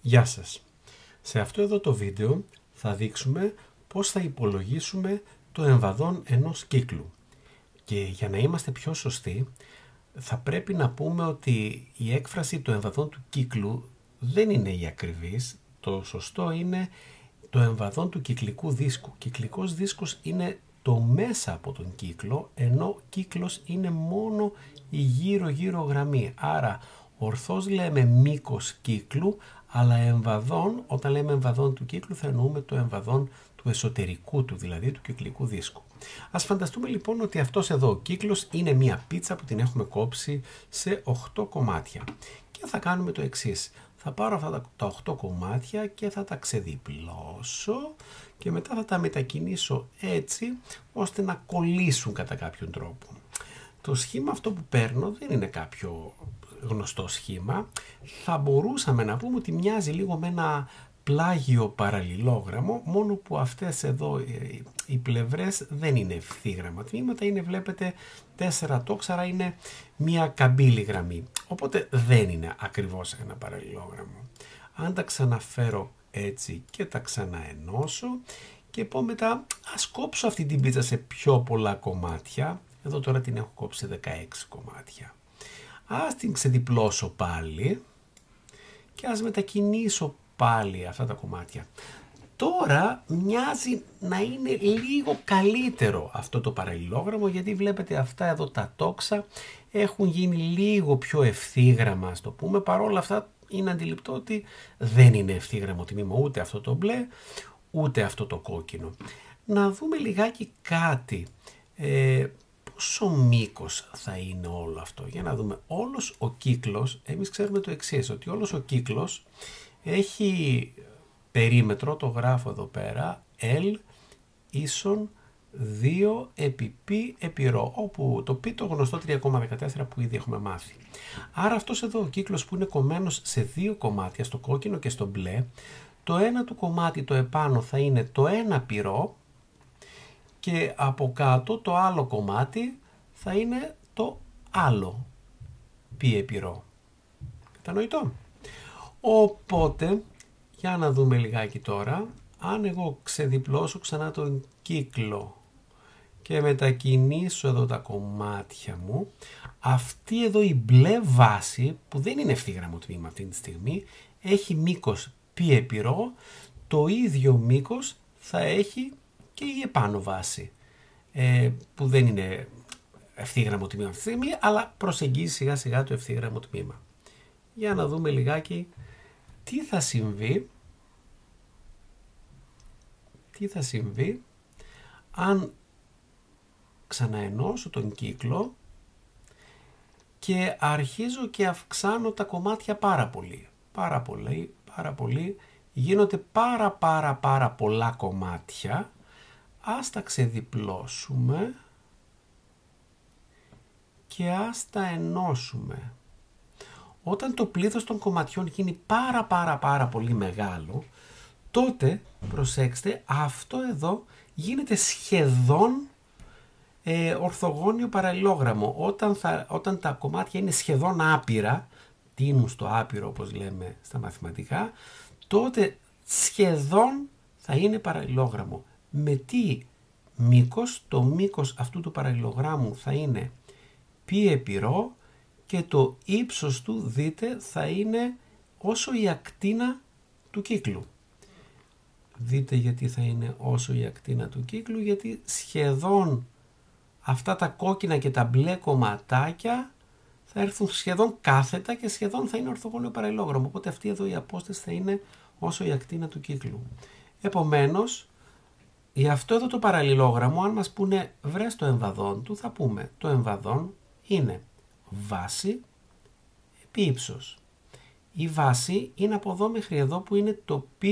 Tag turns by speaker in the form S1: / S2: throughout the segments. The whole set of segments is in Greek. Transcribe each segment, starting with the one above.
S1: Γεια σας. Σε αυτό εδώ το βίντεο θα δείξουμε πώς θα υπολογίσουμε το εμβαδόν ενός κύκλου. Και για να είμαστε πιο σωστοί, θα πρέπει να πούμε ότι η έκφραση το εμβαδόν του κύκλου δεν είναι η ακριβής. Το σωστό είναι το εμβαδόν του κυκλικού δίσκου. Κυκλικός δίσκος είναι το μέσα από τον κύκλο, ενώ κύκλος είναι μόνο η γύρω-γύρω γραμμή. Άρα ορθώς λέμε μήκος κύκλου, αλλά εμβαδόν, όταν λέμε εμβαδόν του κύκλου, θα εννοούμε το εμβαδόν του εσωτερικού του, δηλαδή του κυκλικού δίσκου. Ας φανταστούμε λοιπόν ότι αυτός εδώ ο κύκλος είναι μία πίτσα που την έχουμε κόψει σε 8 κομμάτια. Και θα κάνουμε το εξής. Θα πάρω αυτά τα 8 κομμάτια και θα τα ξεδιπλώσω και μετά θα τα μετακινήσω έτσι ώστε να κολλήσουν κατά κάποιον τρόπο. Το σχήμα αυτό που παίρνω δεν είναι κάποιο γνωστό σχήμα. Θα μπορούσαμε να πούμε ότι μοιάζει λίγο με ένα πλάγιο παραλληλόγραμμο, μόνο που αυτές εδώ οι πλευρές δεν είναι ευθύγραμμα τμήματα, είναι, βλέπετε, 4 τόξαρα, είναι μια καμπύλη γραμμή. Οπότε δεν είναι ακριβώς ένα παραλληλόγραμμο. Αν τα ξαναφέρω έτσι και τα ξαναενώσω και πω μετά, ας κόψω αυτή την πίτσα σε πιο πολλά κομμάτια. Εδώ τώρα την έχω κόψει σε 16 κομμάτια. Ας την ξεδιπλώσω πάλι και ας μετακινήσω πάλι αυτά τα κομμάτια. Τώρα μοιάζει να είναι λίγο καλύτερο αυτό το παραλληλόγραμμο, γιατί βλέπετε αυτά εδώ τα τόξα έχουν γίνει λίγο πιο ευθύγραμμα, ας το πούμε. Παρόλα αυτά είναι αντιληπτό ότι δεν είναι ευθύγραμμο τμήμα ούτε αυτό το μπλε ούτε αυτό το κόκκινο. Να δούμε λιγάκι κάτι. Πόσο μήκος θα είναι όλο αυτό? Για να δούμε. Όλος ο κύκλος, εμείς ξέρουμε το εξής, ότι όλος ο κύκλος έχει περίμετρο, το γράφω εδώ πέρα, L ίσον 2 επί π επί ρ, όπου το π το γνωστό 3,14 που ήδη έχουμε μάθει. Άρα αυτός εδώ ο κύκλος που είναι κομμένος σε δύο κομμάτια, στο κόκκινο και στο μπλε, το ένα του κομμάτι το επάνω θα είναι το 1 π ρ και από κάτω το άλλο κομμάτι θα είναι το άλλο π επί ρ. Κατανοητό? Οπότε, για να δούμε λιγάκι τώρα, αν εγώ ξεδιπλώσω ξανά τον κύκλο και μετακινήσω εδώ τα κομμάτια μου, αυτή εδώ η μπλε βάση, που δεν είναι ευθύγραμμο τμήμα αυτή τη στιγμή, έχει μήκος π επί ρ, το ίδιο μήκος θα έχει και η επάνω βάση, που δεν είναι ευθύγραμμο τμήμα αυτή τη στιγμή, αλλά προσεγγίζει σιγά σιγά το ευθύγραμμο τμήμα. Για να δούμε λιγάκι τι θα συμβεί αν ξαναενώσω τον κύκλο και αρχίζω και αυξάνω τα κομμάτια πάρα πολύ, γίνονται πάρα πολλά κομμάτια. Ας τα ξεδιπλώσουμε και ας τα ενώσουμε. Όταν το πλήθος των κομματιών γίνει πάρα πολύ μεγάλο, τότε, προσέξτε, αυτό εδώ γίνεται σχεδόν ορθογώνιο παραλληλόγραμμο. Όταν τα κομμάτια είναι σχεδόν άπειρα, τείνουν στο άπειρο όπως λέμε στα μαθηματικά, τότε σχεδόν θα είναι παραλληλόγραμμο. Με τι μήκος? Το μήκος αυτού του παραλληλογράμμου θα είναι π επί ρ και το ύψος του, δείτε, θα είναι όσο η ακτίνα του κύκλου. Δείτε γιατί θα είναι όσο η ακτίνα του κύκλου, γιατί σχεδόν αυτά τα κόκκινα και τα μπλε κομματάκια θα έρθουν σχεδόν κάθετα και σχεδόν θα είναι ορθογώνιο παραλληλόγραμμο. Οπότε αυτή εδώ η απόσταση θα είναι όσο η ακτίνα του κύκλου. Επομένως, για αυτό εδώ το παραλληλόγραμμο, αν μας πούνε βρες το εμβαδόν του, θα πούμε το εμβαδόν είναι βάση επί ύψος. Η βάση είναι από εδώ μέχρι εδώ που είναι το π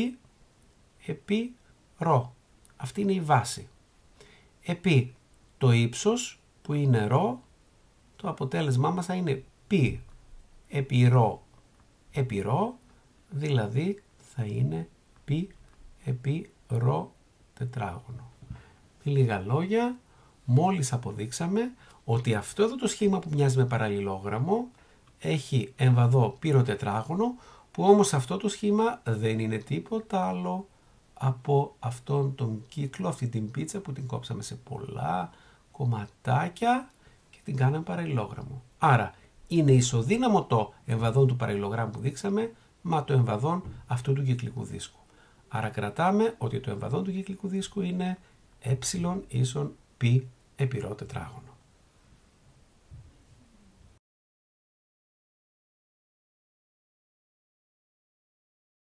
S1: επί ρ. Αυτή είναι η βάση. Επί το ύψος που είναι ρ, το αποτέλεσμά μας θα είναι π επί ρ επί ρ, δηλαδή θα είναι π επί ρ τετράγωνο. Με λίγα λόγια, μόλις αποδείξαμε ότι αυτό εδώ το σχήμα που μοιάζει με παραλληλόγραμμο έχει εμβαδό πυροτετράγωνο, που όμως αυτό το σχήμα δεν είναι τίποτα άλλο από αυτόν τον κύκλο, αυτή την πίτσα που την κόψαμε σε πολλά κομματάκια και την κάναμε παραλληλόγραμμο. Άρα είναι ισοδύναμο το εμβαδόν του παραλληλογράμμου που δείξαμε, μα το εμβαδόν αυτού του κυκλικού δίσκου. Άρα κρατάμε ότι το εμβαδόν του κυκλικού δίσκου είναι ε ίσον π επιρρό τετράγωνο.